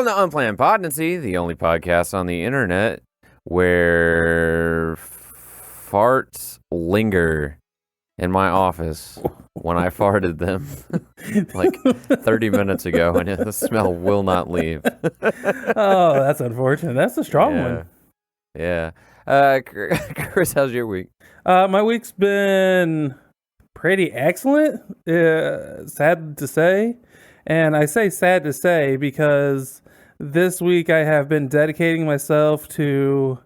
Welcome to Unplanned Podnancy, the only podcast on the internet where farts linger in my office when I farted them like 30 minutes ago, and the smell will not leave. Oh, that's unfortunate. That's a strong one. Yeah. Chris, how's your week? My week's been pretty excellent, sad to say. And I say sad to say because this week I have been dedicating myself to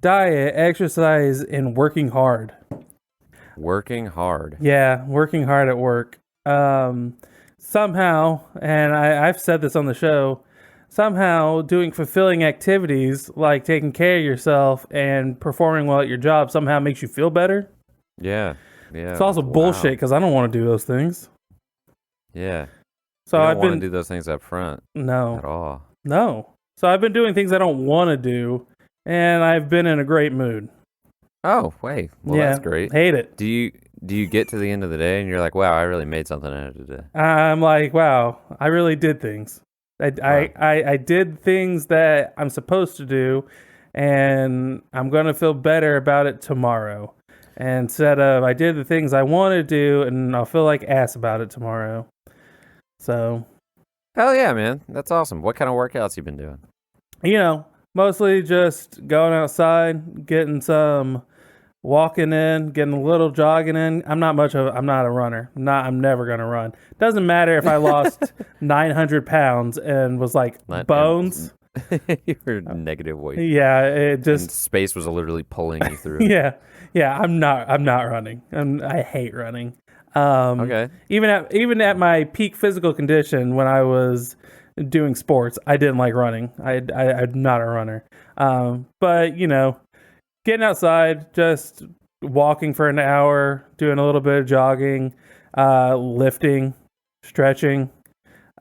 diet, exercise, and working hard. Working hard? Yeah, working hard at work. Somehow, and I've said this on the show, somehow doing fulfilling activities like taking care of yourself and performing well at your job somehow makes you feel better. Yeah. It's also bullshit because I don't want to do those things. Yeah. So I don't want to do those things up front. No. At all. No. So I've been doing things I don't want to do, and I've been in a great mood. Oh, wait. Well, yeah, that's great. Hate it. Do you get to the end of the day and you're like, wow, I really made something out of today? I'm like, wow, I really did things. I did things that I'm supposed to do, and I'm going to feel better about it tomorrow. Instead of I did the things I want to do, and I'll feel like ass about it tomorrow. So. Hell yeah, man. That's awesome. What kind of workouts you been doing? Mostly just going outside, getting some walking in, getting a little jogging in. I'm not a runner. I'm never going to run. Doesn't matter if I lost 900 pounds and was like bones. You were negative weight. Yeah, it just... And space was literally pulling you through. Yeah, I'm not running. I hate running. Okay. Even at my peak physical condition when I was doing sports, I didn't like running. I'm not a runner. But getting outside, just walking for an hour, doing a little bit of jogging, lifting, stretching.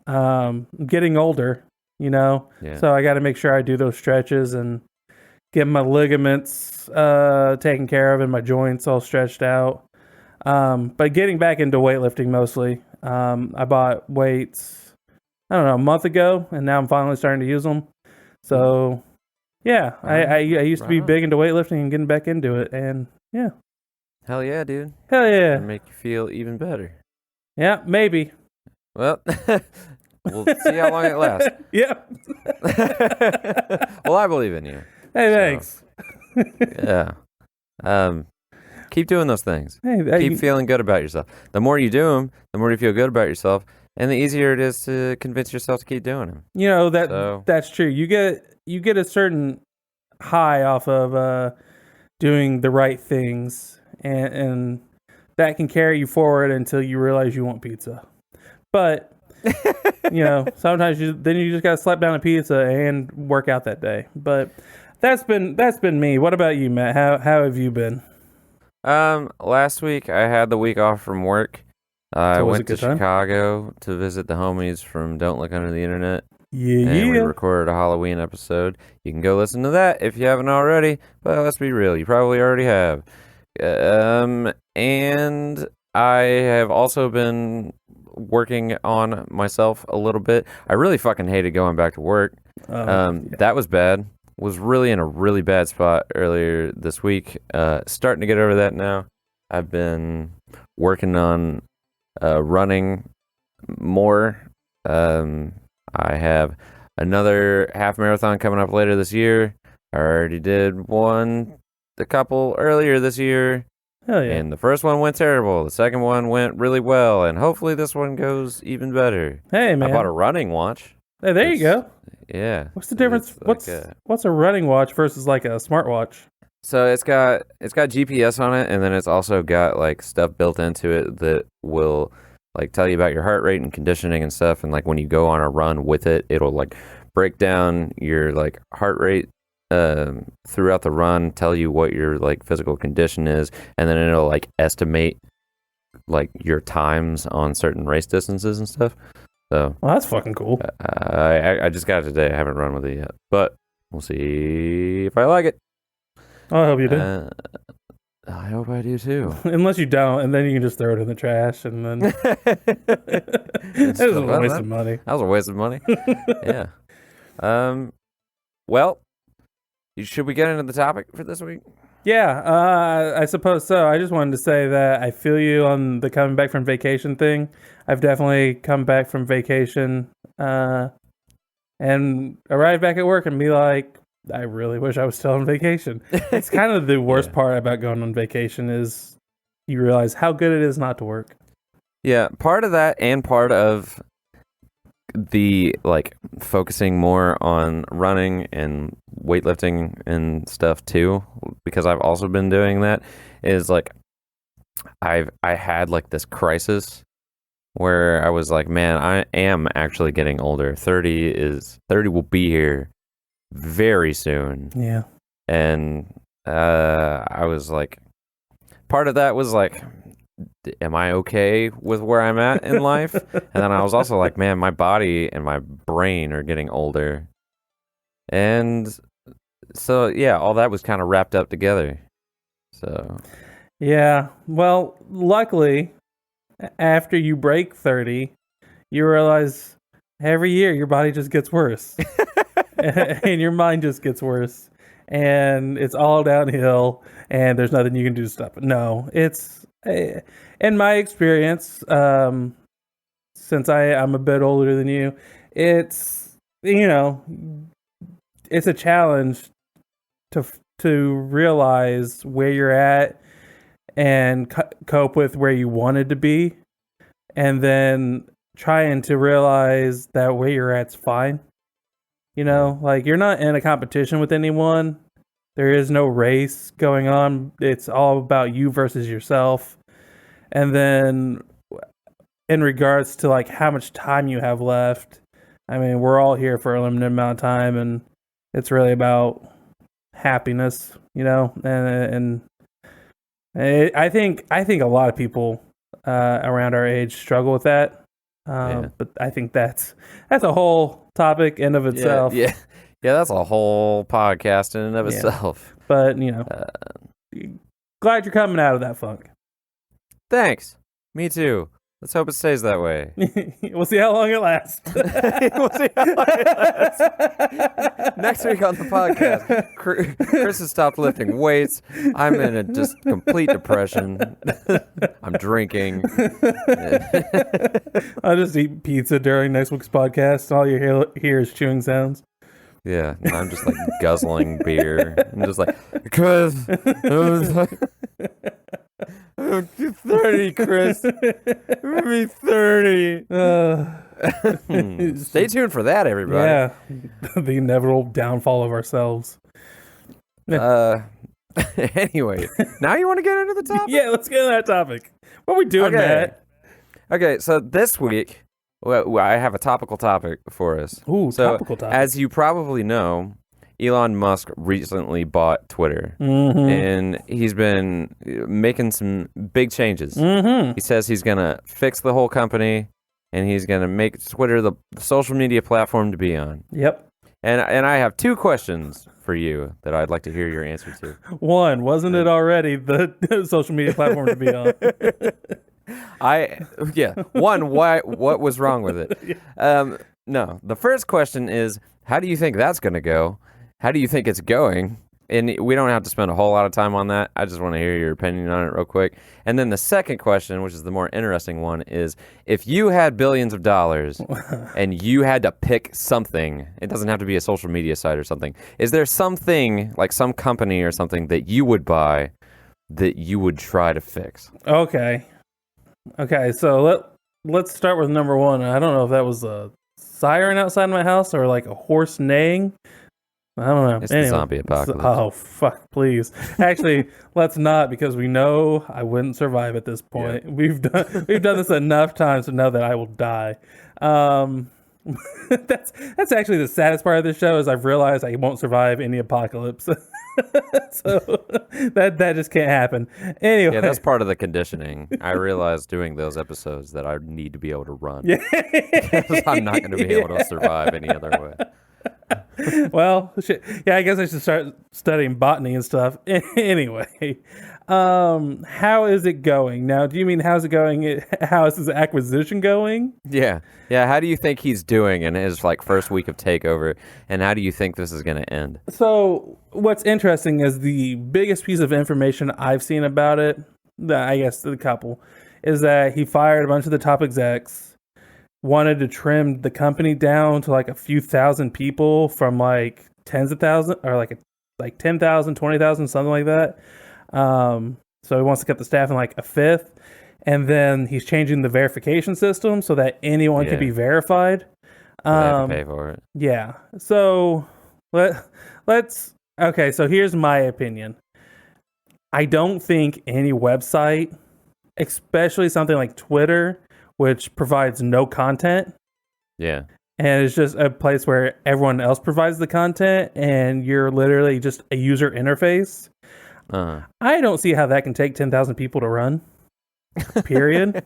I'm getting older, Yeah. so I got to make sure I do those stretches and get my ligaments taken care of and my joints all stretched out. But getting back into weightlifting mostly. I bought weights, I don't know, a month ago, and now I'm finally starting to use them. So, yeah, I used to be big into weightlifting and getting back into it, and yeah. Hell yeah, dude. Hell yeah. It'll make you feel even better. Yeah, maybe. Well, we'll see how long it lasts. Yeah. Well, I believe in you. Hey, thanks. Yeah. Keep doing those things. Hey, keep feeling good about yourself. The more you do them, the more you feel good about yourself, and the easier it is to convince yourself to keep doing them. That's true. You get a certain high off of doing the right things, and that can carry you forward until you realize you want pizza. But sometimes you just gotta slap down a pizza and work out that day. But that's been me. What about you, Matt? How have you been? Last week I had the week off from work. I went to Chicago to visit the homies from Don't Look Under the Internet. Yeah. And we recorded a Halloween episode. You can go listen to that if you haven't already, but let's be real, you probably already have. And I have also been working on myself a little bit. I really fucking hated going back to work. That was bad. Was really in a really bad spot earlier this week. Starting to get over that now. I've been working on running more. I have another half marathon coming up later this year. I already did a couple earlier this year. Hell yeah. And the first one went terrible. The second one went really well. And hopefully this one goes even better. Hey, man. I bought a running watch. Hey, there you go. Yeah. What's the difference? What's a running watch versus like a smartwatch? So it's got GPS on it, and then it's also got like stuff built into it that will like tell you about your heart rate and conditioning and stuff. And like when you go on a run with it, it'll like break down your like heart rate throughout the run, tell you what your like physical condition is, and then it'll like estimate like your times on certain race distances and stuff. So, well, that's fucking cool. I just got it today. I haven't run with it yet, but we'll see if I like it. I hope you do. I hope I do too. Unless you don't, and then you can just throw it in the trash, and then that was a waste of money. That was a waste of money. Yeah. Well, should we get into the topic for this week? Yeah, I suppose so. I just wanted to say that I feel you on the coming back from vacation thing. I've definitely come back from vacation and arrive back at work and be like, I really wish I was still on vacation. It's kind of the worst part about going on vacation is you realize how good it is not to work. Yeah, part of that and part of the focusing more on running and weightlifting and stuff too, because I've also been doing that, is I had this crisis where I was like, man, I am actually getting older. 30 will be here very soon. Yeah. And I was like, part of that was like, am I okay with where I'm at in life? And then I was also like, man, my body and my brain are getting older. And so, yeah, all that was kind of wrapped up together. So, yeah. Well, luckily, after you break 30, you realize every year your body just gets worse. And your mind just gets worse. And it's all downhill, and there's nothing you can do to stop it. No, it's... in my experience, since I'm a bit older than you, it's it's a challenge to realize where you're at and cope with where you wanted to be, and then trying to realize that where you're at's fine. You're not in a competition with anyone. There is no race going on. It's all about you versus yourself. And then in regards to how much time you have left, I mean, we're all here for a limited amount of time, and it's really about happiness, and I think a lot of people around our age struggle with that. But I think that's a whole topic in of itself. Yeah, that's a whole podcast in and of itself. But glad you're coming out of that funk. Thanks. Me too. Let's hope it stays that way. We'll see how long it lasts. Next week on the podcast, Chris has stopped lifting weights. I'm in a just complete depression. I'm drinking. I'll just eat pizza during next week's podcast. All you hear is chewing sounds. Yeah, I'm just guzzling beer. I'm just Chris. I'm 30, Chris. Be 30. Stay tuned for that, everybody. Yeah, the inevitable downfall of ourselves. Anyway, now you want to get into the topic? Yeah, let's get into that topic. What are we doing, Matt? Okay, so this week, I have a topical topic for us. Ooh, topical topic. As you probably know, Elon Musk recently bought Twitter, and he's been making some big changes. He says he's going to fix the whole company, and he's going to make Twitter the social media platform to be on. Yep. And I have two questions for you that I'd like to hear your answer to. One, wasn't it already the social media platform to be on? One, what was wrong with it? No, the first question is, how do you think that's going to go? How do you think it's going? And we don't have to spend a whole lot of time on that. I just want to hear your opinion on it real quick. And then the second question, which is the more interesting one, is if you had billions of dollars and you had to pick something, it doesn't have to be a social media site or something. Is there something, like some company or something that you would buy that you would try to fix? Okay, so let's start with number one. I don't know if that was a siren outside my house or a horse neighing. I don't know. It's the zombie apocalypse. Oh, fuck, please. Actually, let's not, because we know I wouldn't survive at this point. Yeah. We've done this enough times to know that I will die. That's actually the saddest part of this show is I've realized I won't survive any apocalypse. So that just can't happen. Anyway. Yeah, that's part of the conditioning. I realized doing those episodes that I need to be able to run. Yeah. Because I'm not going to be able to survive any other way. Well, shit. Yeah, I guess I should start studying botany and stuff. Anyway, how is it going now? Do you mean how's it going? How is his acquisition going? Yeah. Yeah. How do you think he's doing in his like first week of takeover? And how do you think this is going to end? So what's interesting is the biggest piece of information I've seen about it, I guess the couple, is that he fired a bunch of the top execs, wanted to trim the company down to like a few thousand people from like tens of thousands or like 10,000, 20,000, something like that. So he wants to cut the staff in like a fifth. And then he's changing the verification system so that anyone can be verified. They have to pay for it. Yeah. So let's okay, so here's my opinion. I don't think any website, especially something like Twitter, which provides no content. Yeah. And it's just a place where everyone else provides the content and you're literally just a user interface. I don't see how that can take 10,000 people to run. Period.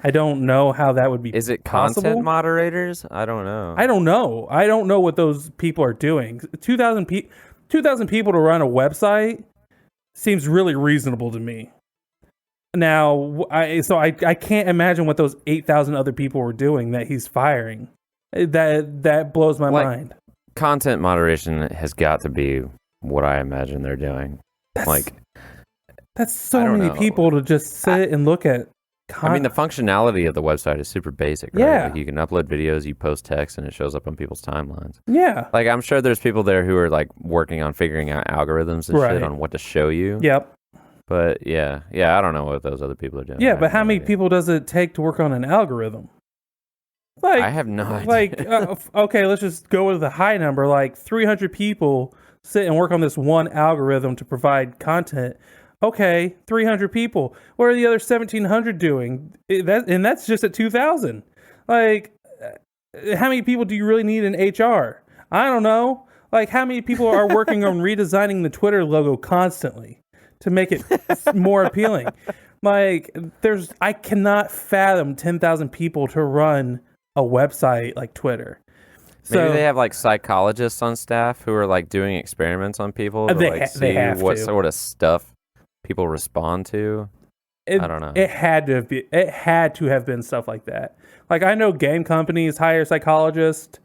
I don't know how that would be Is it possible. content moderators? I don't know. I don't know what those people are doing. 2,000 people to run a website seems really reasonable to me. Now, I can't imagine what those 8,000 other people were doing that he's firing. That blows my mind. Content moderation has got to be what I imagine they're doing. That's so many people to just sit and look at. I mean, the functionality of the website is super basic, right? Yeah. Like you can upload videos, you post text, and it shows up on people's timelines. Yeah. Like, I'm sure there's people there who are, like, working on figuring out algorithms and shit on what to show you. Yep. But, yeah, I don't know what those other people are doing. Yeah, but how many people does it take to work on an algorithm? Like, I have no idea. Like, okay, let's just go with the high number. Like, 300 people sit and work on this one algorithm to provide content. Okay, 300 people. What are the other 1,700 doing? And that's just at 2,000. Like, how many people do you really need in HR? I don't know. Like, how many people are working on redesigning the Twitter logo constantly to make it more appealing? Like, I cannot fathom 10,000 people to run a website like Twitter. Maybe they have like psychologists on staff who are like doing experiments on people to see what sort of stuff people respond to. I don't know. It had to have been stuff like that. Like, I know game companies hire psychologists,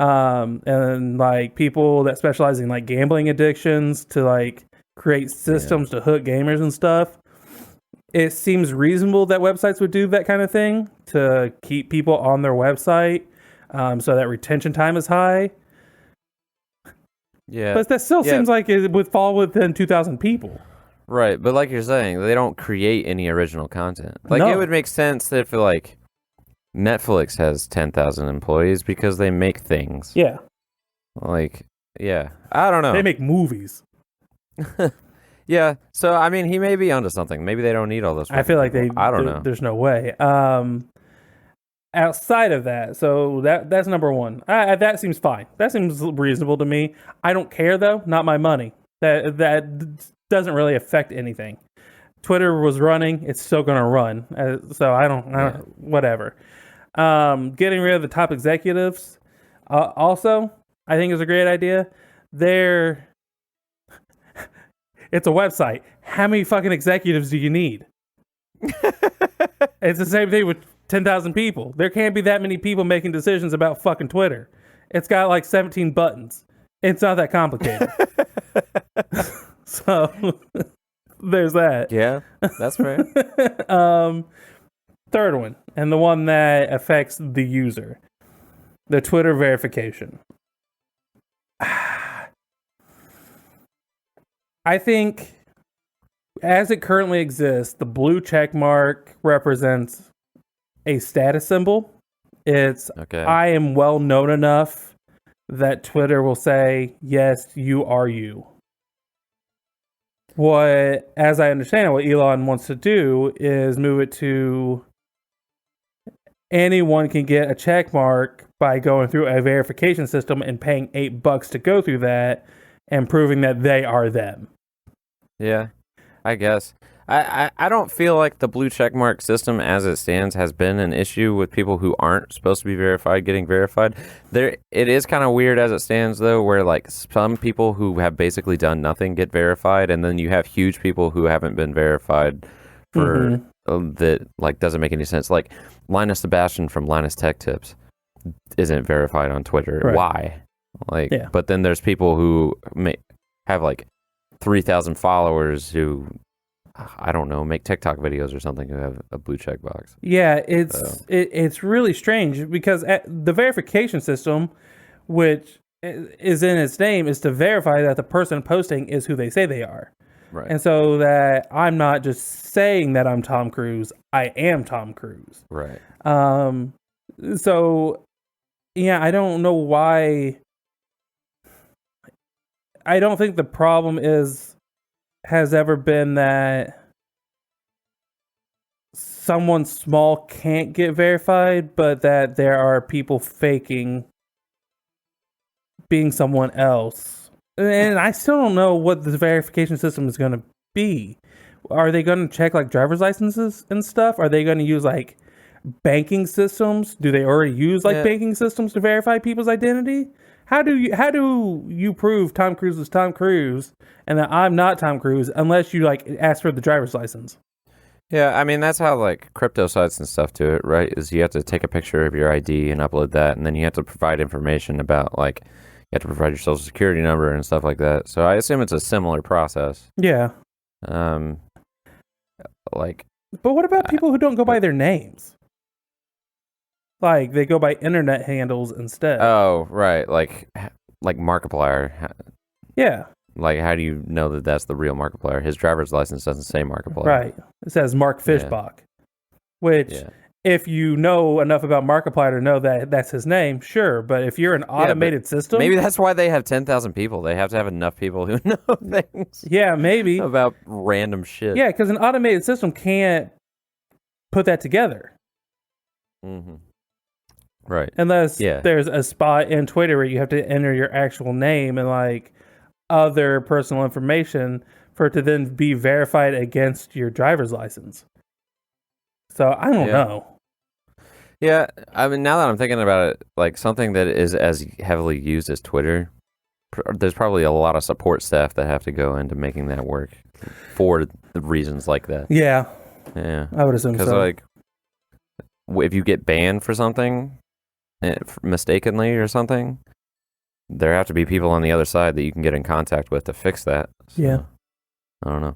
and like people that specialize in like gambling addictions to like create systems to hook gamers and stuff. It seems reasonable that websites would do that kind of thing to keep people on their website, so that retention time is high. Yeah, but that still seems like it would fall within 2,000 people. Right, but like you're saying, they don't create any original content. Like, it would make sense if, like, Netflix has 10,000 employees because they make things. Yeah. Like, yeah. I don't know. They make movies. Yeah, so, I mean, he may be onto something. Maybe they don't need all this. I feel like I don't know. There's no way. Outside of that, so that's number one. That seems fine. That seems reasonable to me. I don't care, though. Not my money. That doesn't really affect anything. Twitter was running. It's still going to run. So I don't whatever. Getting rid of the top executives. Also, I think is a great idea. It's a website. How many fucking executives do you need? It's the same thing with 10,000 people. There can't be that many people making decisions about fucking Twitter. It's got like 17 buttons. It's not that complicated. So there's that. Yeah, that's fair. Third one, and the one that affects the user, the Twitter verification. I think as it currently exists, the blue check mark represents a status symbol. It's I am well known enough that Twitter will say, yes, you are you. As I understand, what Elon wants to do is move it to anyone can get a check mark by going through a verification system and paying $8 to go through that and proving that they are them. Yeah, I guess. I don't feel like the blue check mark system as it stands has been an issue with people who aren't supposed to be verified getting verified. It is kind of weird as it stands though, where like some people who have basically done nothing get verified, and then you have huge people who haven't been verified for that like doesn't make any sense. Like Linus Sebastian from Linus Tech Tips isn't verified on Twitter. Right. Why? Like, but then there's people who have like 3,000 followers who, I don't know, make TikTok videos or something who have a blue check box. Yeah, it's really strange because the verification system, which is in its name, is to verify that the person posting is who they say they are. Right. And so that I'm not just saying that I'm Tom Cruise, I am Tom Cruise. Right. So, yeah, I don't know why. I don't think the problem has ever been that someone small can't get verified, but that there are people faking being someone else. And I still don't know what the verification system is going to be. Are they going to check like driver's licenses and stuff? Are they going to use like banking systems? Do they already use like banking systems to verify people's identity? How do you prove Tom Cruise is Tom Cruise and that I'm not Tom Cruise unless you like ask for the driver's license? Yeah, I mean that's how like crypto sites and stuff do it, right? Is you have to take a picture of your ID and upload that, and then you have to provide information about like you have to provide your social security number and stuff like that. So I assume it's a similar process. Yeah. Like. But what about people who don't go by their names? Like, they go by internet handles instead. Oh, right. Like Markiplier. Yeah. Like, how do you know that that's the real Markiplier? His driver's license doesn't say Markiplier. Right. It says Mark Fishbach. Which, if you know enough about Markiplier to know that that's his name, sure. But if you're an automated system... Maybe that's why they have 10,000 people. They have to have enough people who know things. Yeah, maybe. About random shit. Yeah, because an automated system can't put that together. Mm-hmm. Right. Unless there's a spot in Twitter where you have to enter your actual name and like other personal information for it to then be verified against your driver's license. So I don't know. Yeah, I mean, now that I'm thinking about it, like something that is as heavily used as Twitter, there's probably a lot of support staff that have to go into making that work for the reasons like that. Yeah. Yeah. I would assume so. Because like, if you get banned for something mistakenly or something, there have to be people on the other side that you can get in contact with to fix that. So, yeah. I don't know.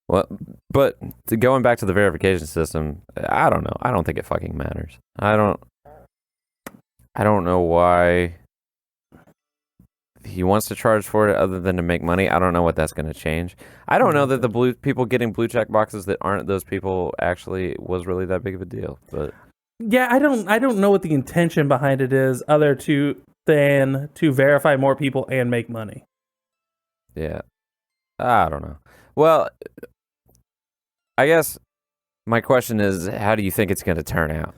Well, but going back to the verification system, I don't know. I don't think it fucking matters. I don't know why he wants to charge for it other than to make money. I don't know what that's going to change. I don't know that the people getting blue check boxes that aren't those people actually was really that big of a deal. But yeah, I don't know what the intention behind it is other than to verify more people and make money. Yeah. I don't know. Well, I guess my question is, how do you think it's going to turn out?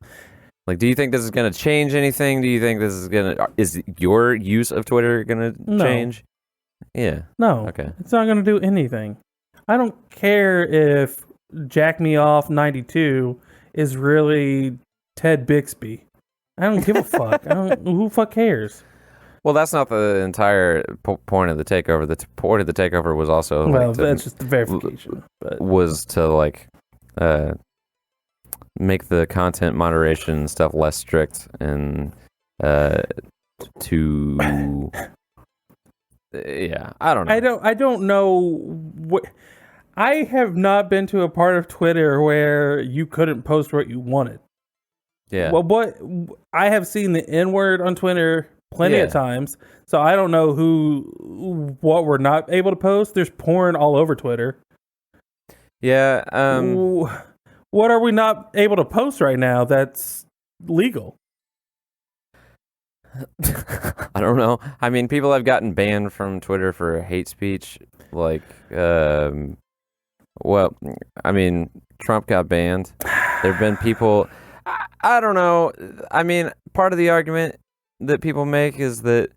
Like, do you think this is going to change anything? Do you think this is your use of Twitter going to change? Yeah. No. Okay. It's not going to do anything. I don't care if Jack Me Off 92 is really Ted Bixby. I don't give a fuck. Who fuck cares? Well, that's not the entire point of the takeover. The point of the takeover was also that's just the verification. Was to like make the content moderation stuff less strict and to I don't know. I don't know what. I have not been to a part of Twitter where you couldn't post what you wanted. Yeah. Well, I have seen the N-word on Twitter plenty of times, so I don't know what we're not able to post. There's porn all over Twitter. Yeah. What are we not able to post right now that's legal? I don't know. I mean, people have gotten banned from Twitter for hate speech. Like, well, I mean, Trump got banned. There have been people... I don't know. I mean, part of the argument that people make is that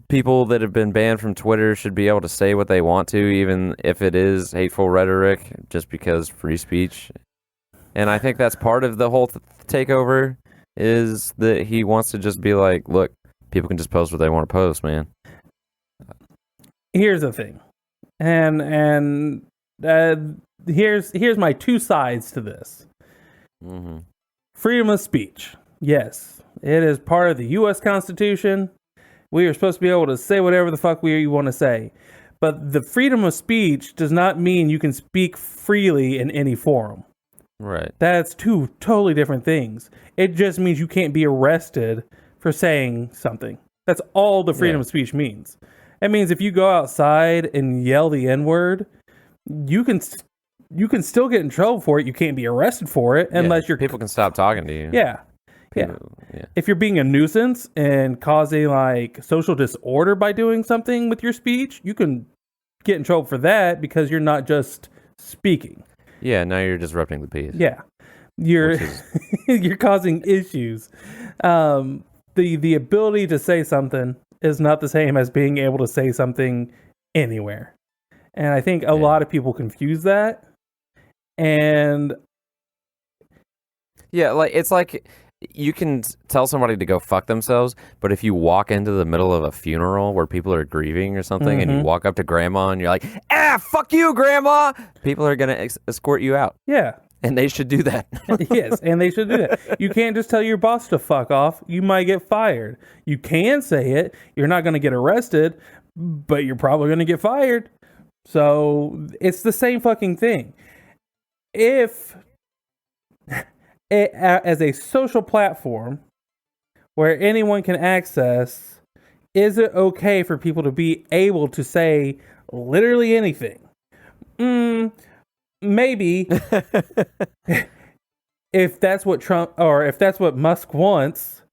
people that have been banned from Twitter should be able to say what they want to, even if it is hateful rhetoric, just because free speech. And I think that's part of the whole takeover, is that he wants to just be like, look, people can just post what they want to post, man. Here's the thing, and here's my two sides to this. Mm-hmm. Freedom of speech, yes, it is part of the U.S. Constitution. We are supposed to be able to say whatever the fuck we want to say, but the freedom of speech does not mean you can speak freely in any forum. Right. That's two totally different things. It just means you can't be arrested for saying something. That's all the freedom of speech means. It means if you go outside and yell the N-word, you can still get in trouble for it. You can't be arrested for it unless people can stop talking to you. Yeah. If you're being a nuisance and causing like social disorder by doing something with your speech, you can get in trouble for that because you're not just speaking. Yeah, now you're disrupting the peace. Yeah. You're causing issues. The ability to say something is not the same as being able to say something anywhere. And I think a lot of people confuse that. And yeah, like it's like you can tell somebody to go fuck themselves, but if you walk into the middle of a funeral where people are grieving or something, and you walk up to grandma and you're like, fuck you, grandma, people are going to escort you out. Yeah. And they should do that. Yes, and they should do that. You can't just tell your boss to fuck off. You might get fired. You can say it. You're not going to get arrested, but you're probably going to get fired. So it's the same fucking thing. If as a social platform where anyone can access, is it okay for people to be able to say literally anything? Maybe. If that's what Trump, or if that's what Musk wants,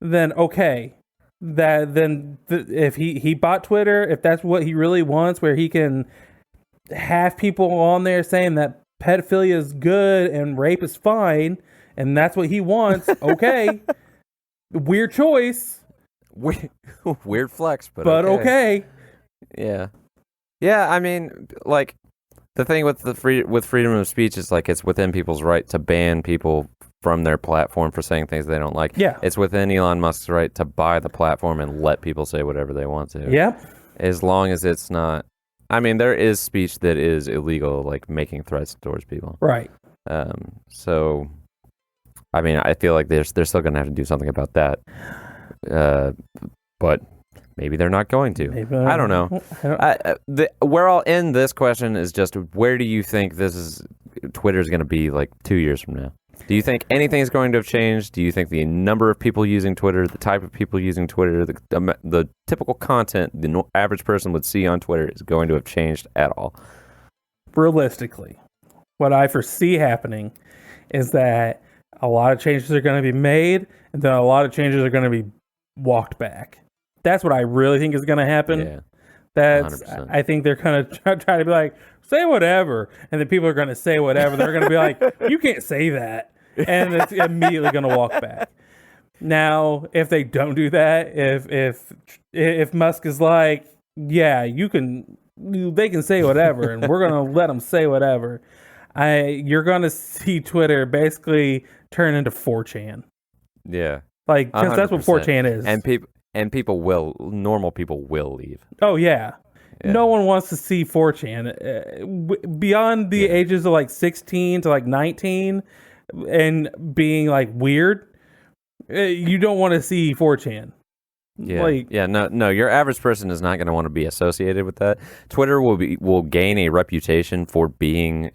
then okay. If he bought Twitter, if that's what he really wants, where he can have people on there saying that pedophilia is good and rape is fine, and that's what he wants, okay. Weird choice. Weird flex, but okay. Yeah. Yeah, I mean, like, the thing with with freedom of speech is like it's within people's right to ban people from their platform for saying things they don't like. Yeah. It's within Elon Musk's right to buy the platform and let people say whatever they want to. Yep. As long as it's not... I mean, there is speech that is illegal, like making threats towards people. Right. So, I mean, I feel like they're still going to have to do something about that. But... maybe they're not going to. I don't know. Where I'll end this question is just, where do you think Twitter's going to be like 2 years from now? Do you think anything's going to have changed? Do you think the number of people using Twitter, the type of people using Twitter, the typical content the average person would see on Twitter is going to have changed at all? Realistically, what I foresee happening is that a lot of changes are going to be made, and then a lot of changes are going to be walked back. That's what I really think is going to happen. Yeah, that's 100%. I think they're going to try to be like, say whatever, and then people are going to say whatever. They're going to be like, you can't say that, and it's immediately going to walk back. Now, if they don't do that, if Musk is like, yeah, they can say whatever, and we're going to let them say whatever, you're going to see Twitter basically turn into 4chan. Yeah, like, because that's what 4chan is, normal people will leave. Oh yeah. No one wants to see 4chan beyond the ages of like 16 to like 19 and being like weird. You don't want to see 4chan. Yeah. No. Your average person is not going to want to be associated with that. Twitter will gain a reputation for being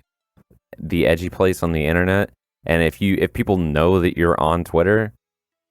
the edgy place on the internet, and if people know that you're on Twitter,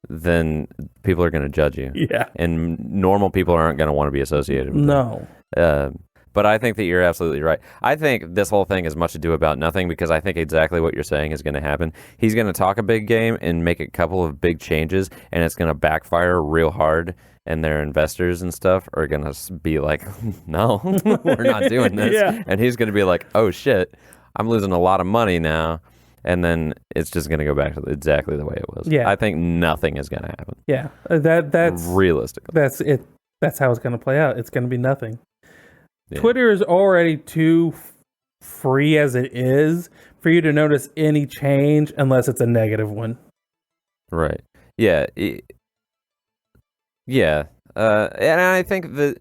then people are going to judge you. Yeah. And normal people aren't going to want to be associated with it. But I think that you're absolutely right. I think this whole thing is much ado about nothing, because I think exactly what you're saying is going to happen. He's going to talk a big game and make a couple of big changes, and it's going to backfire real hard, and their investors and stuff are going to be like, no, we're not doing this. Yeah. And he's going to be like, oh shit, I'm losing a lot of money now. And then it's just going to go back to exactly the way it was. Yeah. I think nothing is going to happen. Yeah. That's realistically. That's it. that's how it's going to play out. It's going to be nothing. Yeah. Twitter is already too free as it is for you to notice any change unless it's a negative one. Right. Yeah. Yeah. And I think that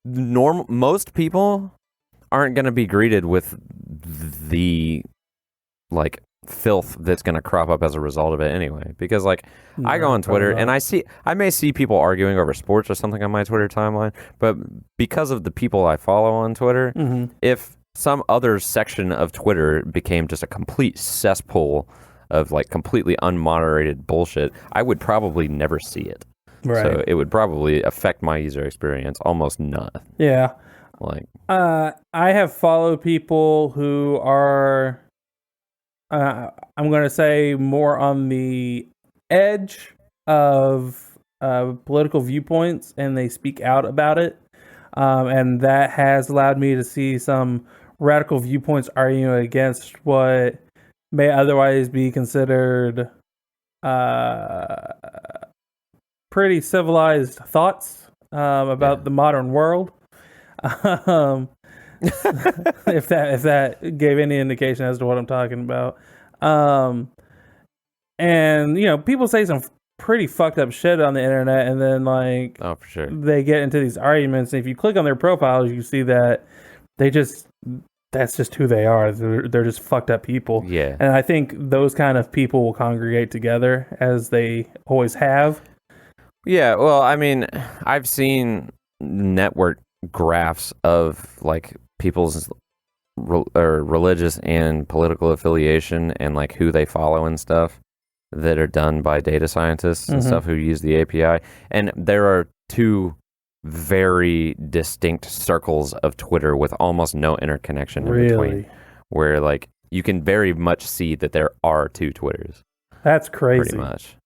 most people aren't going to be greeted with the like filth that's going to crop up as a result of it anyway, because like I go on Twitter and I may see people arguing over sports or something on my Twitter timeline, but because of the people I follow on Twitter, if some other section of Twitter became just a complete cesspool of like completely unmoderated bullshit, I would probably never see it. Right. So it would probably affect my user experience almost none. Yeah. Like I have followed people who are I'm going to say more on the edge of political viewpoints, and they speak out about it. And that has allowed me to see some radical viewpoints arguing against what may otherwise be considered pretty civilized thoughts about the modern world. If that gave any indication as to what I'm talking about. And you know, people say some pretty fucked up shit on the internet, and then like, oh, for sure, they get into these arguments, and if you click on their profiles, you see that that's just who they are. They're just fucked up people. Yeah. And I think those kind of people will congregate together as they always have. Yeah, well, I mean, I've seen network graphs of like people's religious and political affiliation and like who they follow and stuff that are done by data scientists and stuff who use the API. And there are two very distinct circles of Twitter with almost no interconnection in between, where like you can very much see that there are two Twitters. That's crazy. Pretty much.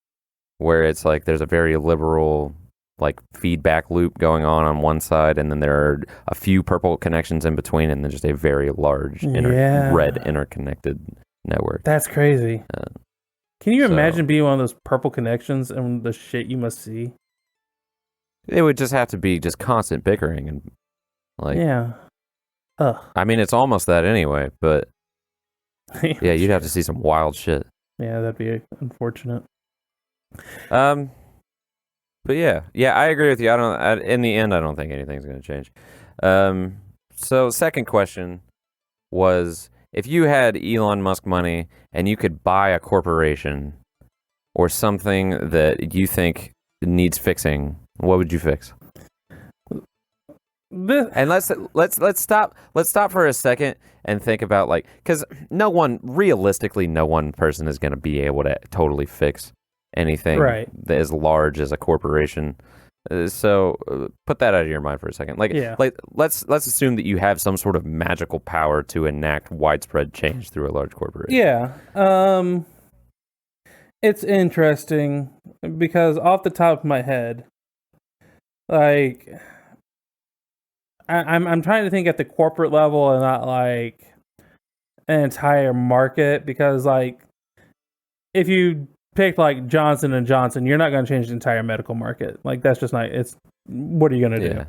Where it's like there's a very liberal like feedback loop going on one side, and then there are a few purple connections in between, and then just a very large red interconnected network. That's crazy. Can you imagine being one of those purple connections and the shit you must see? It would just have to be just constant bickering and like I mean, it's almost that anyway, but yeah, you'd have to see some wild shit. Yeah, that'd be unfortunate. But yeah, I agree with you. In the end, I don't think anything's going to change. So second question was, if you had Elon Musk money and you could buy a corporation or something that you think needs fixing, what would you fix? And let's stop for a second and think about like, because no one person is going to be able to totally fix anything that is large as a corporation. So put that out of your mind for a second. Like let's assume that you have some sort of magical power to enact widespread change through a large corporation. Yeah. It's interesting because off the top of my head, like I'm trying to think at the corporate level and not like an entire market, because like if you pick like Johnson & Johnson, you're not going to change the entire medical market. Like that's just not, what are you going to do?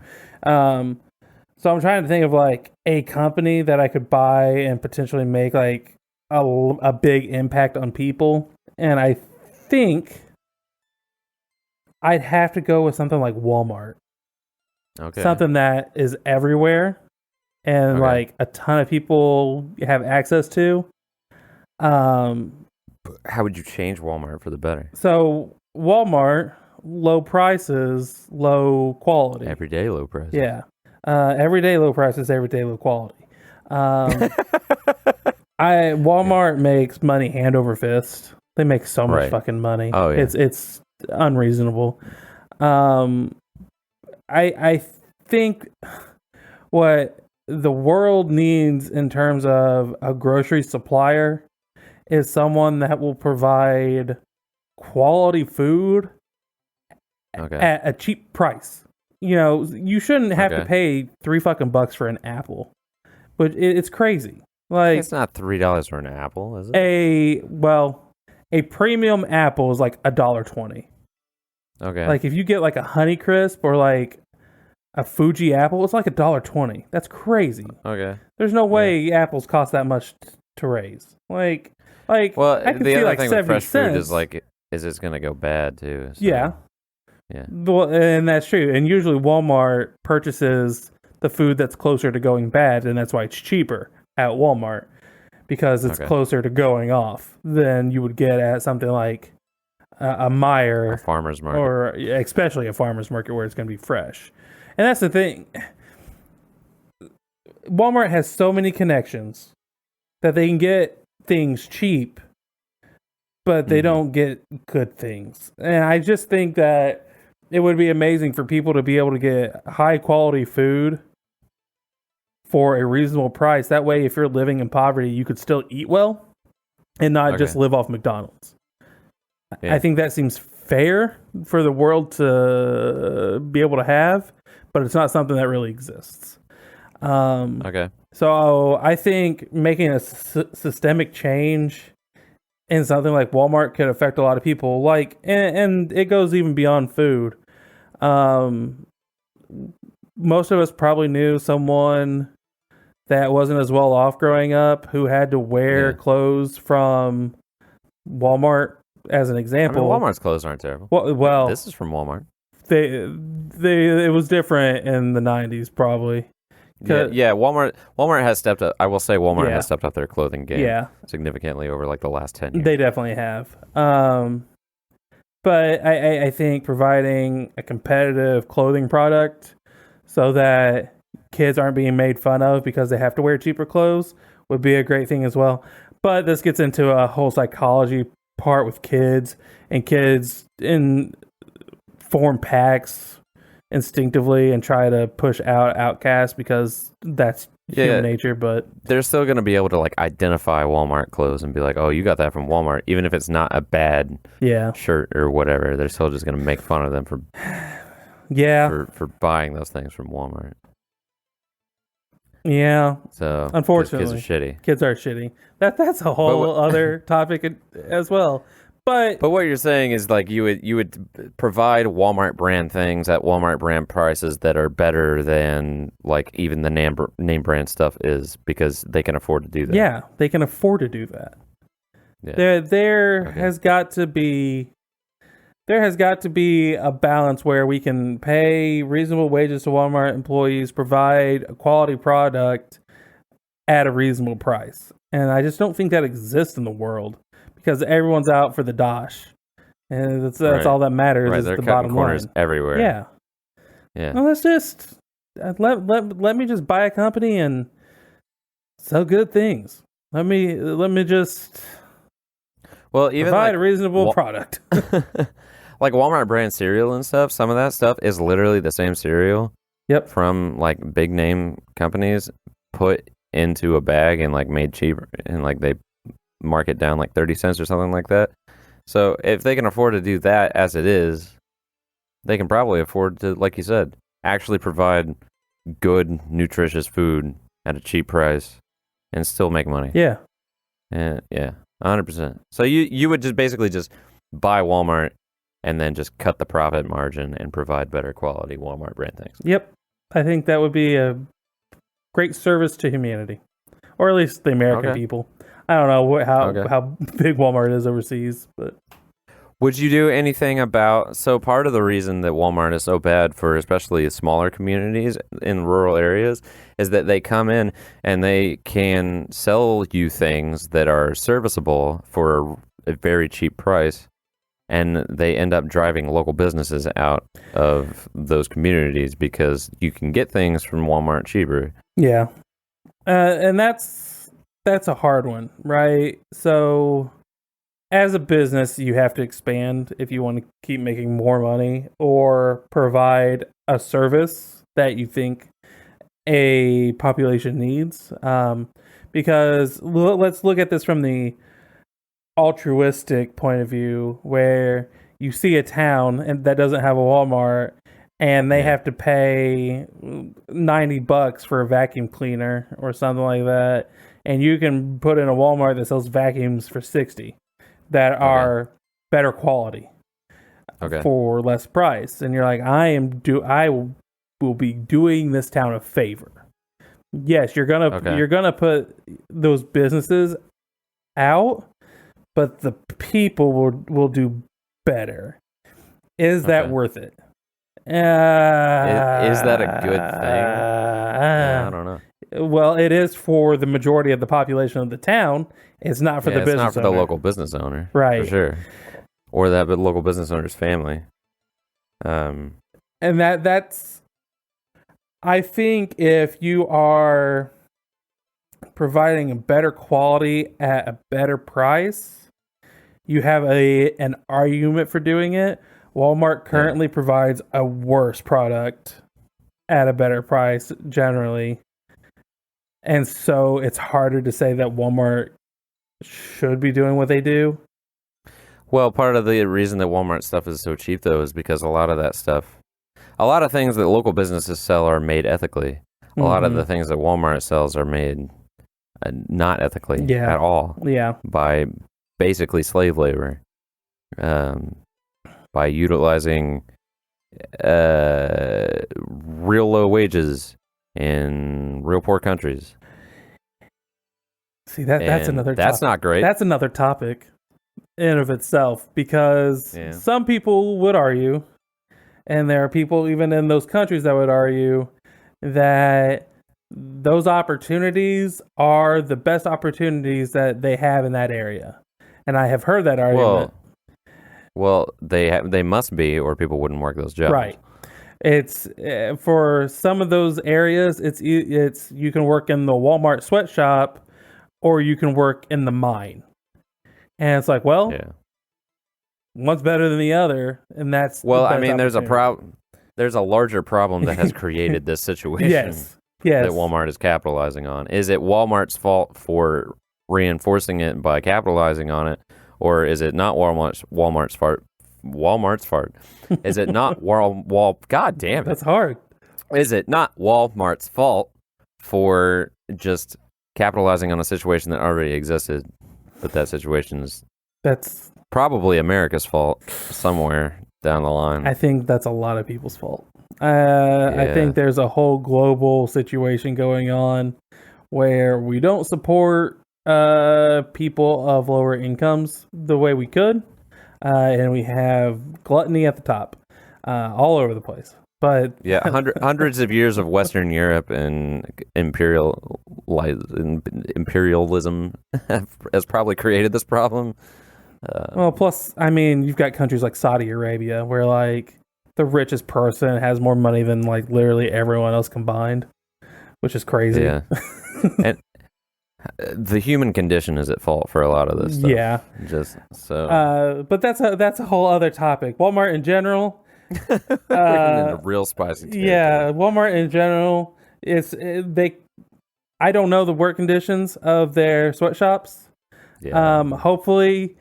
So I'm trying to think of like a company that I could buy and potentially make like a big impact on people. And I think I'd have to go with something like Walmart. Okay. Something that is everywhere and like a ton of people have access to. How would you change Walmart for the better? So Walmart, low prices, low quality. Everyday low prices. Yeah. Everyday low prices, everyday low quality. Walmart makes money hand over fist. They make so much fucking money. Oh, yeah. It's unreasonable. I think what the world needs in terms of a grocery supplier is someone that will provide quality food at a cheap price. You know, you shouldn't have to pay $3 for an apple, but it's crazy. Like, it's not $3 for an apple, is it? A premium apple is like $1.20. Okay. Like if you get like a Honeycrisp or like a Fuji apple is like $1.20. That's crazy. Okay. There's no way apples cost that much to raise. Like, well, I can the see other like thing 70 with fresh cents. food is like, is it's gonna go bad too? So, Yeah. Yeah. Well, and that's true. And usually Walmart purchases the food that's closer to going bad, and that's why it's cheaper at Walmart because it's closer to going off than you would get at something like a Meijer, a farmer's market, or especially a farmer's market where it's going to be fresh. And that's the thing. Walmart has so many connections that they can get things cheap, but they don't get good things. And I just think that it would be amazing for people to be able to get high quality food for a reasonable price. That way, if you're living in poverty, you could still eat well and not just live off McDonald's. I think that seems fair for the world to be able to have, but it's not something that really exists. So I think making a systemic change in something like Walmart could affect a lot of people. Like, and it goes even beyond food. Most of us probably knew someone that wasn't as well off growing up who had to wear clothes from Walmart, as an example. I mean, Walmart's clothes aren't terrible. Well, this is from Walmart. It was different in the 90s, probably. Yeah, Walmart has stepped up. I will say Walmart has stepped up their clothing game significantly over like the last 10 years. They definitely have. But I think providing a competitive clothing product so that kids aren't being made fun of because they have to wear cheaper clothes would be a great thing as well. But this gets into a whole psychology part with kids, and kids form packs instinctively and try to push out outcasts because that's human nature. But they're still going to be able to like identify Walmart clothes and be like, oh, you got that from Walmart, even if it's not a bad shirt or whatever. They're still just going to make fun of them for buying those things from Walmart. Yeah. So unfortunately, kids are shitty. That's a whole other topic as well. But what you're saying is like you would provide Walmart brand things at Walmart brand prices that are better than like even the name brand stuff is, because they can afford to do that. Yeah, they can afford to do that. Yeah. There has got to be a balance where we can pay reasonable wages to Walmart employees, provide a quality product at a reasonable price. And I just don't think that exists in the world because everyone's out for the dosh. And that's all that matters is the bottom line. Everywhere. Yeah. Yeah. Well, let's just let me just buy a company and sell good things. Let me just even provide a reasonable product. Like Walmart brand cereal and stuff, some of that stuff is literally the same cereal. Yep. From like big name companies put into a bag and like made cheaper, and like they mark it down like 30 cents or something like that. So if they can afford to do that as it is, they can probably afford to, like you said, actually provide good, nutritious food at a cheap price and still make money. Yeah. And 100%. So you would just basically just buy Walmart and then just cut the profit margin and provide better quality Walmart brand things. Yep. I think that would be a great service to humanity, or at least the American people. I don't know how big Walmart is overseas, but would you do anything about? So part of the reason that Walmart is so bad for especially smaller communities in rural areas is that they come in and they can sell you things that are serviceable for a very cheap price, and they end up driving local businesses out of those communities because you can get things from Walmart cheaper. Yeah, and that's a hard one, right? So as a business, you have to expand if you want to keep making more money or provide a service that you think a population needs. Because let's look at this from the altruistic point of view, where you see a town and that doesn't have a Walmart and they have to pay $90 for a vacuum cleaner or something like that, and you can put in a Walmart that sells vacuums for $60 that are better quality for less price, and you're like, I will be doing this town a favor. Yes, you're gonna put those businesses out, but the people will do better. Is that worth it? Is that a good thing? I don't know. Well, it is for the majority of the population of the town. It's not for the business owner. It's not for the local business owner. Right. For sure. Or that local business owner's family. And that's... I think if you are providing a better quality at a better price, you have an argument for doing it. Walmart currently provides a worse product at a better price generally. And so it's harder to say that Walmart should be doing what they do. Well, part of the reason that Walmart stuff is so cheap, though, is because a lot of that stuff, a lot of things that local businesses sell are made ethically. A lot of the things that Walmart sells are made not ethically at all. Yeah. By basically slave labor. By utilizing real low wages in real poor countries. See, that's another topic. That's not great. That's another topic in and of itself, because some people would argue, and there are people even in those countries that would argue, that those opportunities are the best opportunities that they have in that area. And I have heard that argument. Well, they must be, or people wouldn't work those jobs. Right. It's for some of those areas. It's you can work in the Walmart sweatshop, or you can work in the mine. And it's like, well, one's better than the other, and that's there's a problem. There's a larger problem that has created this situation. Yes. That Walmart is capitalizing on. Is it Walmart's fault for reinforcing it by capitalizing on it? Or is it not Walmart's fault? Walmart's fault. Is it not God damn it. That's hard. Is it not Walmart's fault for just capitalizing on a situation that already existed? But that situation that's probably America's fault somewhere down the line. I think that's a lot of people's fault. I think there's a whole global situation going on where we don't support people of lower incomes the way we could, and we have gluttony at the top, all over the place. But hundreds of years of Western Europe and imperialism has probably created this problem. Well, plus, I mean, you've got countries like Saudi Arabia where like the richest person has more money than like literally everyone else combined, which is crazy. Yeah. And the human condition is at fault for a lot of this stuff. Yeah. Just so. But that's a whole other topic. Walmart in general. Into real spicy territory. Yeah, Walmart in general I don't know the work conditions of their sweatshops. Yeah. Hopefully,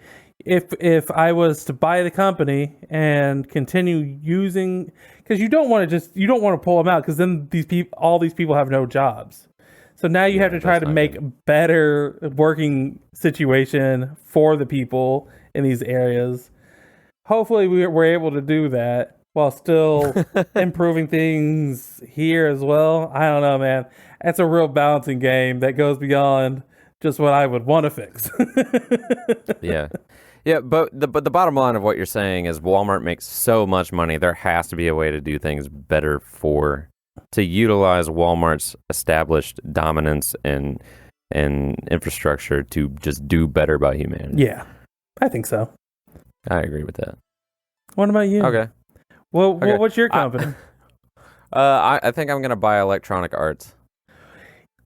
if I was to buy the company and continue using, because you don't want to pull them out, because then all these people have no jobs. So now you have to try to make a better working situation for the people in these areas. Hopefully we're able to do that while still improving things here as well. I don't know, man. That's a real balancing game that goes beyond just what I would want to fix. Yeah. Yeah, but the bottom line of what you're saying is Walmart makes so much money. There has to be a way to do things better to utilize Walmart's established dominance and infrastructure to just do better by humanity. Yeah, I think so. I agree with that. What about you? Okay. Well, what's your company? I think I'm going to buy Electronic Arts.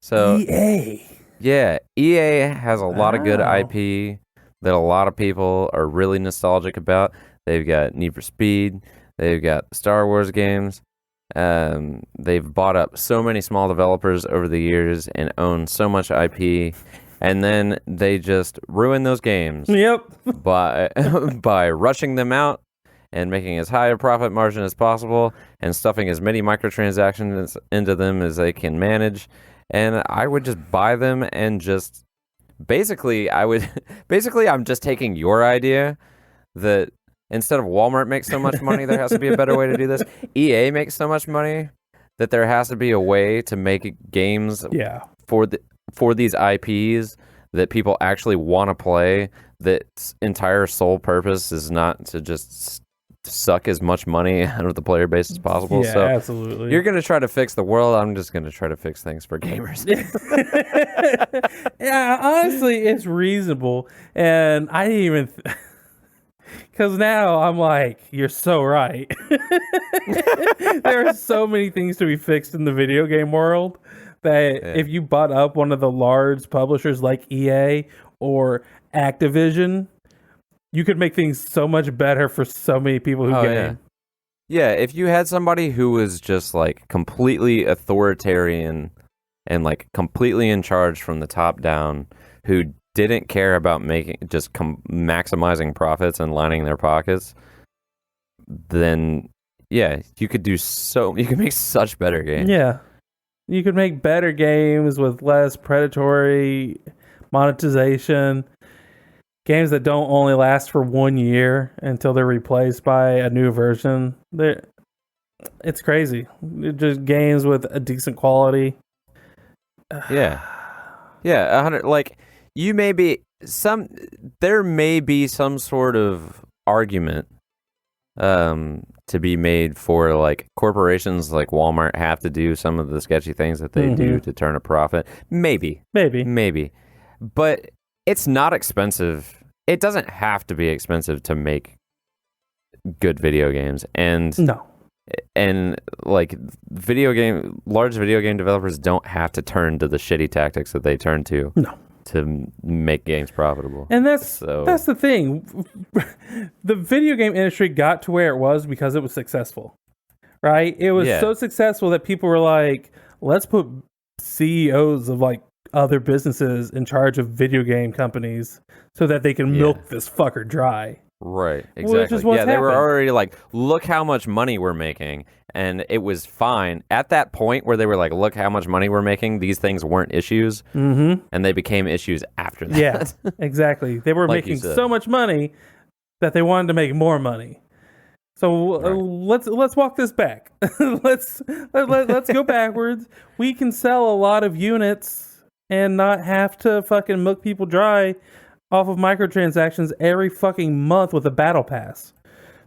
So EA. Yeah, EA has a lot of good IP that a lot of people are really nostalgic about. They've got Need for Speed. They've got Star Wars games. They've bought up so many small developers over the years and own so much IP. And then they just ruin those games. Yep. by rushing them out and making as high a profit margin as possible and stuffing as many microtransactions into them as they can manage. And I would just buy them and just basically I'm just taking your idea that instead of Walmart makes so much money, there has to be a better way to do this. EA makes so much money that there has to be a way to make games for these IPs that people actually want to play, that entire sole purpose is not to just suck as much money out of the player base as possible. Yeah, so absolutely. You're going to try to fix the world. I'm just going to try to fix things for gamers. Yeah, honestly, it's reasonable. And I didn't even... Because now I'm like, you're so right. There are so many things to be fixed in the video game world that if you bought up one of the large publishers like EA or Activision, you could make things so much better for so many people who game. Yeah, if you had somebody who was just like completely authoritarian and like completely in charge from the top down, who didn't care about maximizing profits and lining their pockets, then you could make such better games. Yeah. You could make better games with less predatory monetization. Games that don't only last for 1 year until they're replaced by a new version. It's crazy. Just games with a decent quality. Yeah. 100. Like, there may be some sort of argument to be made for like corporations like Walmart have to do some of the sketchy things that they do to turn a profit. Maybe. But it's not expensive. It doesn't have to be expensive to make good video games. And like large video game developers don't have to turn to the shitty tactics that they turn to. To make games profitable. And that's the thing. The video game industry got to where it was because it was successful. Right? It was so successful that people were like, let's put CEOs of like other businesses in charge of video game companies so that they can milk this fucker dry. Right, exactly. They were already like, look how much money we're making. And it was fine. At that point where they were like, look how much money we're making, these things weren't issues. And they became issues after that. Yeah, exactly. They were making so much money that they wanted to make more money. So let's walk this back. let's go backwards. We can sell a lot of units and not have to fucking milk people dry off of microtransactions every fucking month with a battle pass.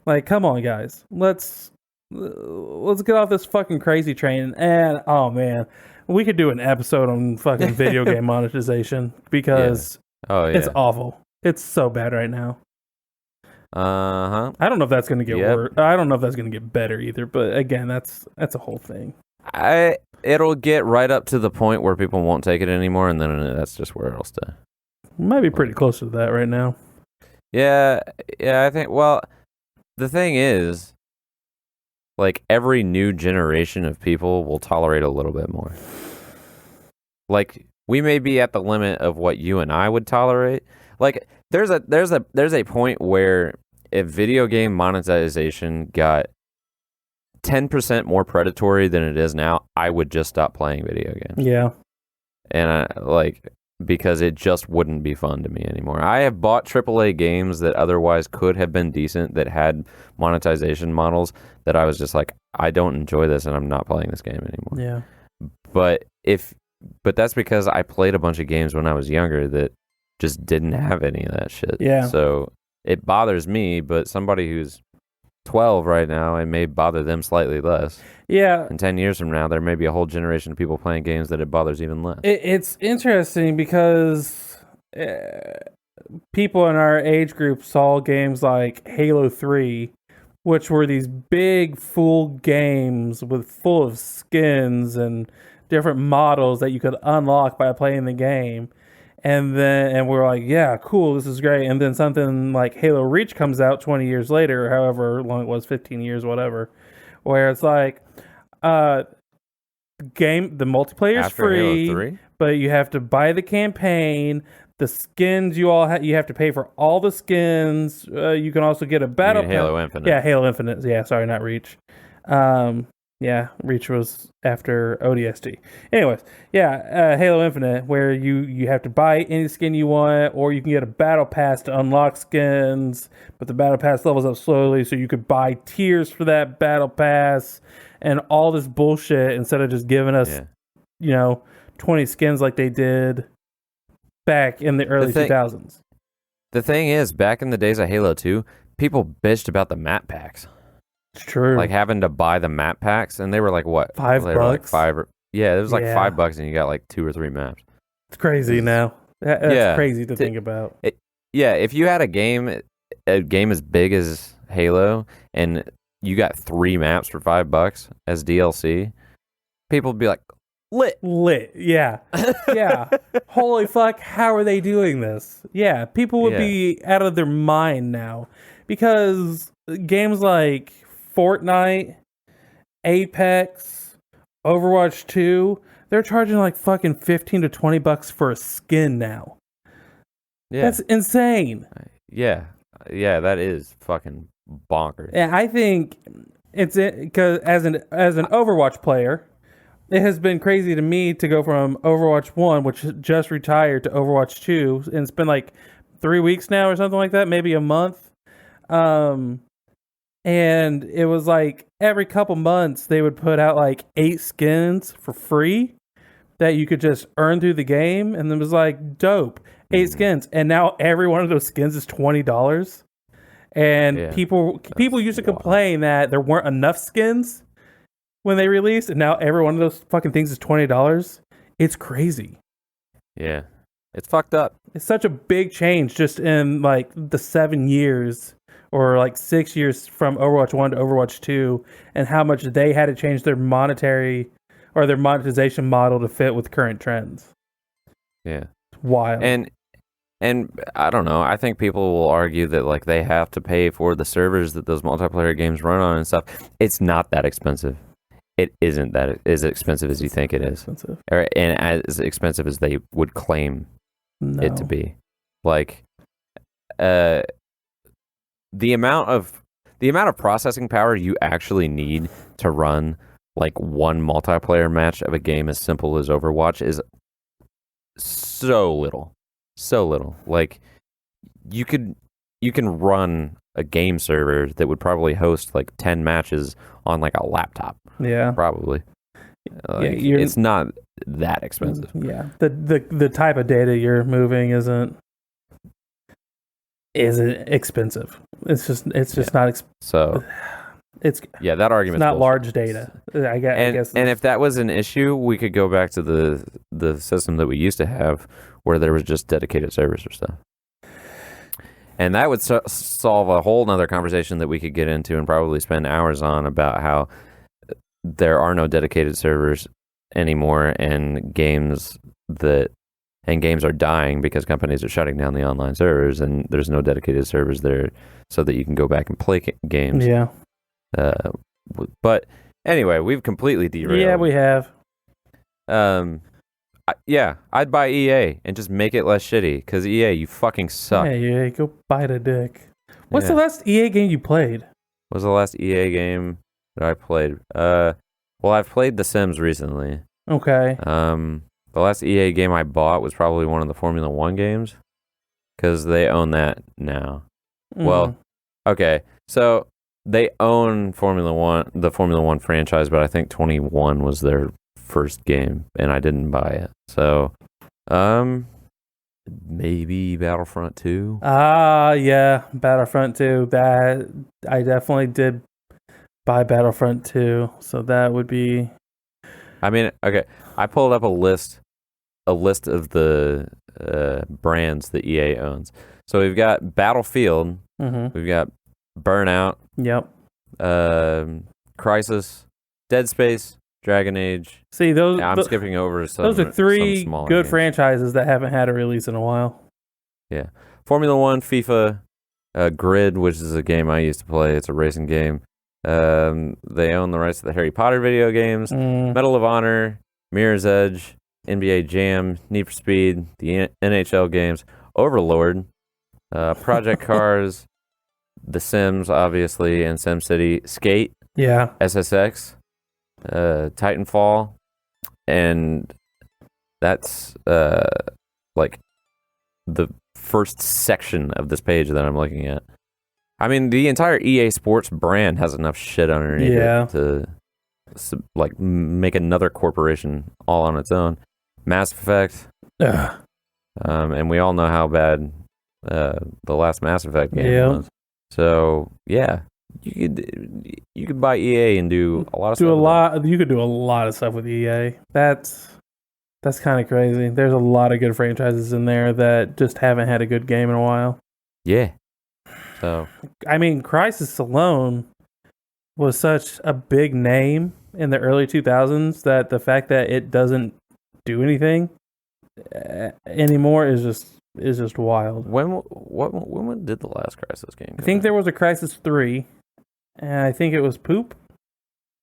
Like, come on, guys. Let's get off this fucking crazy train. And oh man, we could do an episode on fucking video game monetization because it's awful. It's so bad right now. I don't know if that's gonna get worse. I don't know if that's gonna get better either. But again, that's a whole thing. It'll get right up to the point where people won't take it anymore, and then that's just where it'll stay. Might be pretty close to that right now. Yeah, I think. Well, the thing is, like, every new generation of people will tolerate a little bit more. Like, we may be at the limit of what you and I would tolerate. Like, there's a point where if video game monetization got 10% more predatory than it is now, I would just stop playing video games. Yeah. And because it just wouldn't be fun to me anymore. I have bought AAA games that otherwise could have been decent that had monetization models that I was just like, I don't enjoy this and I'm not playing this game anymore. Yeah. But that's because I played a bunch of games when I was younger that just didn't have any of that shit. Yeah. So it bothers me, but somebody who's 12 right now, it may bother them slightly less. Yeah. And 10 years from now, there may be a whole generation of people playing games that it bothers even less. It's interesting because people in our age group saw games like Halo 3, which were these big, full games full of skins and different models that you could unlock by playing the game. And we're like, yeah, cool, this is great. And then something like Halo Reach comes out 20 years later, or however long it was, 15 years, whatever, where it's like, the multiplayer's After free, Halo 3? but you have to buy the campaign. The skins you have to pay for all the skins. You can also get a battle pass. Halo Infinite. Yeah, Halo Infinite. Yeah, sorry, not Reach. Yeah, Reach was after ODST. Anyways, yeah, Halo Infinite, where you have to buy any skin you want, or you can get a battle pass to unlock skins, but the battle pass levels up slowly, so you could buy tiers for that battle pass, and all this bullshit instead of just giving us, 20 skins like they did back in the early 2000s. The thing is, back in the days of Halo 2, people bitched about the map packs. It's true. Like having to buy the map packs, and they were like what? $5? Yeah, it was like $5, and you got like 2 or 3 maps. It's crazy now. That's crazy to think about. If you had a game as big as Halo, and you got 3 maps for $5 as DLC, people would be like, lit. Yeah. Yeah. Holy fuck, how are they doing this? Yeah, people would be out of their mind now, because games like Fortnite, Apex, Overwatch 2, they're charging like fucking $15 to $20 for a skin now. Yeah. That's insane. Yeah, that is fucking bonkers. And I think it's because as an Overwatch player, it has been crazy to me to go from Overwatch 1, which just retired, to Overwatch 2, and it's been like 3 weeks now or something like that, maybe a month. And it was like every couple months they would put out like 8 skins for free that you could just earn through the game, and it was like dope. 8 skins, and now every one of those skins is $20. And people used to complain that there weren't enough skins when they released, and now every one of those fucking things is $20. It's crazy. Yeah, it's fucked up. It's such a big change just in like the 7 years or like 6 years from Overwatch 1 to Overwatch 2, and how much they had to change their monetary or their monetization model to fit with current trends. Yeah. It's wild. And I don't know, I think people will argue that like they have to pay for the servers that those multiplayer games run on and stuff. It's not that expensive. It isn't that as expensive as you think it is. And as expensive as they would claim it to be. Like the amount of processing power you actually need to run like one multiplayer match of a game as simple as Overwatch is so little. Like you can run a game server that would probably host like 10 matches on like a laptop. Yeah. Probably. Like, it's not that expensive. Yeah. The type of data you're moving isn't expensive. It's just not so it's that argument not large data. I guess. And if that was an issue, we could go back to the system that we used to have, where there was just dedicated servers or stuff. And that would solve a whole nother conversation that we could get into and probably spend hours on, about how there are no dedicated servers anymore, and games are dying because companies are shutting down the online servers, and there's no dedicated servers there so that you can go back and play games. Yeah. But anyway, we've completely derailed. Yeah, we have. I'd buy EA and just make it less shitty, because EA, you fucking suck. Yeah, EA, go bite a dick. What's the last EA game you played? What was the last EA game that I played? Well, I've played The Sims recently. Okay. The last EA game I bought was probably one of the Formula 1 games, because they own that now. Well, okay, so they own the Formula 1 franchise, but I think 21 was their first game, and I didn't buy it. So, maybe Battlefront 2. Yeah, Battlefront 2. That I definitely did buy Battlefront 2. So that would be. I mean, okay, I pulled up a list of the brands that EA owns. So we've got Battlefield. We've got Burnout. Yep. Crisis, Dead Space, Dragon Age. See, I'm skipping over some. Those are 3 good games. Franchises that haven't had a release in a while. Yeah. Formula 1, FIFA, Grid, which is a game I used to play. It's a racing game. They own the rights to the Harry Potter video games, Medal of Honor, Mirror's Edge, NBA Jam, Need for Speed, the NHL games, Overlord, Project Cars, The Sims, obviously, and SimCity, Skate, yeah, SSX, Titanfall, and that's like the first section of this page that I'm looking at. I mean, the entire EA Sports brand has enough shit underneath it to like make another corporation all on its own. Mass Effect, and we all know how bad the last Mass Effect game was. So yeah, you could buy EA and do a lot of stuff. You could do a lot of stuff with EA. That's kind of crazy. There's a lot of good franchises in there that just haven't had a good game in a while. Yeah. So I mean, Crysis alone was such a big name in the early 2000s that the fact that it doesn't do anything anymore is just wild. When did the last Crysis game come I think out? there was a Crysis 3, and I think it was poop.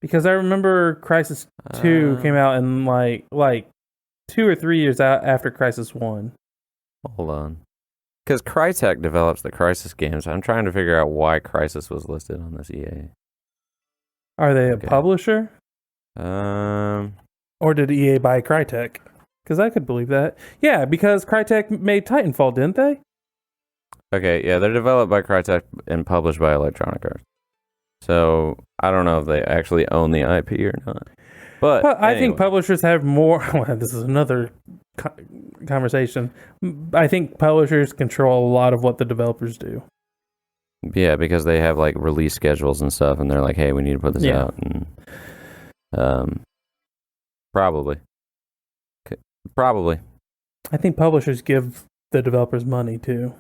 Because I remember Crysis 2 came out in like 2 or 3 years out after Crysis 1. Hold on. Because Crytek develops the Crysis games. I'm trying to figure out why Crysis was listed on this EA. Are they a publisher? Or did EA buy Crytek? Because I could believe that. Yeah, because Crytek made Titanfall, didn't they? Okay, yeah, they're developed by Crytek and published by Electronic Arts. So I don't know if they actually own the IP or not. But I think publishers have more. Well, this is another conversation. I think publishers control a lot of what the developers do. Yeah, because they have like release schedules and stuff, and they're like, "Hey, we need to put this out." And probably. I think publishers give the developers money too,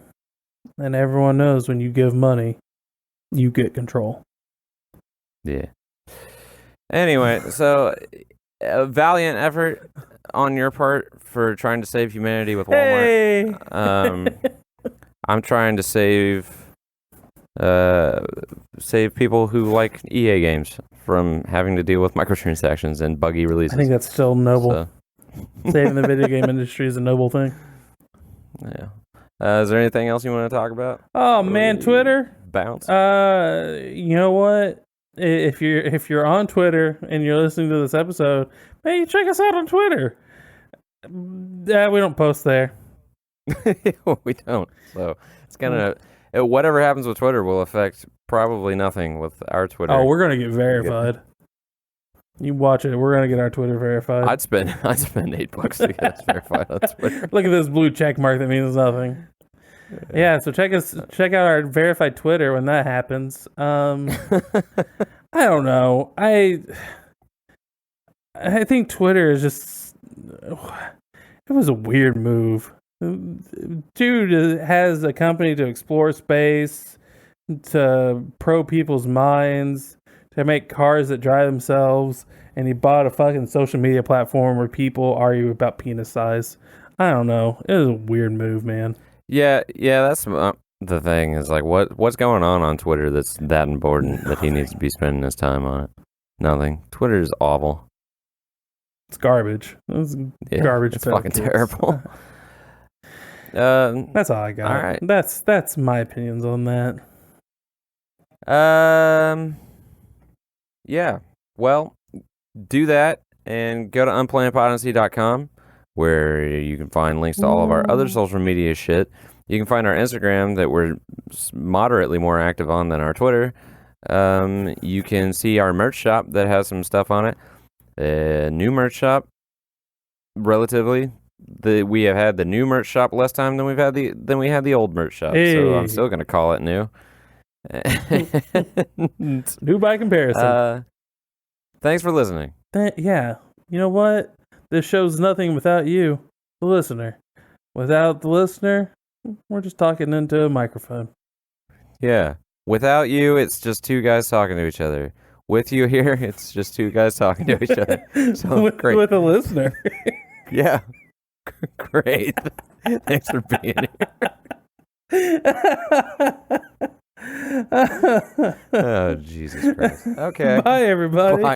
and everyone knows when you give money, you get control. Yeah. Anyway, so a valiant effort on your part for trying to save humanity with Walmart. Hey! I'm trying to save people who like EA games from having to deal with microtransactions and buggy releases. I think that's still noble. So. Saving the video game industry is a noble thing. Yeah. Is there anything else you want to talk about? Oh man, Twitter. Bounce. You know what? If you're on Twitter and you're listening to this episode, hey, check us out on Twitter. We don't post there. We don't. So it's gonna whatever happens with Twitter will affect probably nothing with our Twitter. Oh, we're gonna get verified. You watch it. We're gonna get our Twitter verified. I'd spend $8 to get us verified on Twitter. Look at this blue check mark that means nothing. Yeah, so check out our verified Twitter when that happens. I don't know. I think Twitter is just it was a weird move. Dude has a company to explore space, to probe people's minds, to make cars that drive themselves, and he bought a fucking social media platform where people argue about penis size. I don't know. It was a weird move, man. Yeah, that's the thing is like what's going on Twitter that's that important that he needs to be spending his time on it? Nothing. Twitter is awful. It's garbage. It's garbage. It's fucking terrible. That's all I got. All right. That's my opinions on that. Yeah. Well, do that and go to unplannedpodnancy.com where you can find links to all of our other social media shit. You can find our Instagram that we're moderately more active on than our Twitter. You can see our merch shop that has some stuff on it. New merch shop, relatively. We have had the new merch shop less time than we had the old merch shop. Hey. So I'm still going to call it new. New by comparison. Thanks for listening. Yeah. You know what? This show's nothing without you, the listener. Without the listener, we're just talking into a microphone. Yeah. Without you, it's just two guys talking to each other. With you here, it's just two guys talking to each other. So great. With a listener. Yeah. Great. Thanks for being here. Oh, Jesus Christ. Okay. Bye, everybody. Bye.